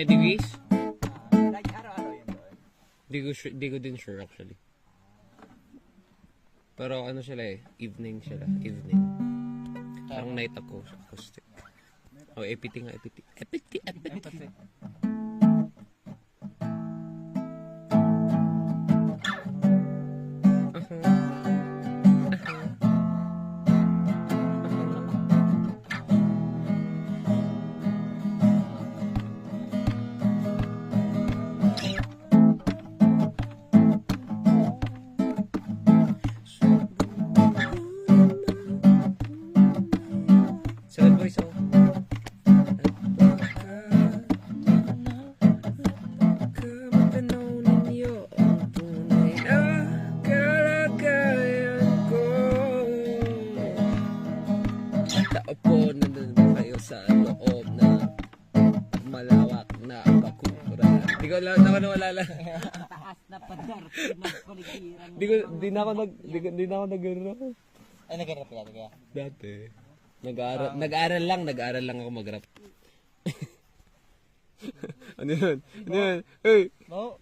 Degrees? Like araw-araw yun doon. Di ko din sure actually. Pero ano sila eh, evening sila, evening. Parang night acoustic. Oh, EPT nga, EPT. EPT. Sad voice oh. Taupo nandun ba kayo sa loob na malawak na bakura? Di ko lang nawala. Taas na padar, pinagpaligiran. Di na ako nag-rap. Ay, nag-rap ka kaya? Dati. Nag-aaral lang ako mag-rap. Ano yun? Hey! No?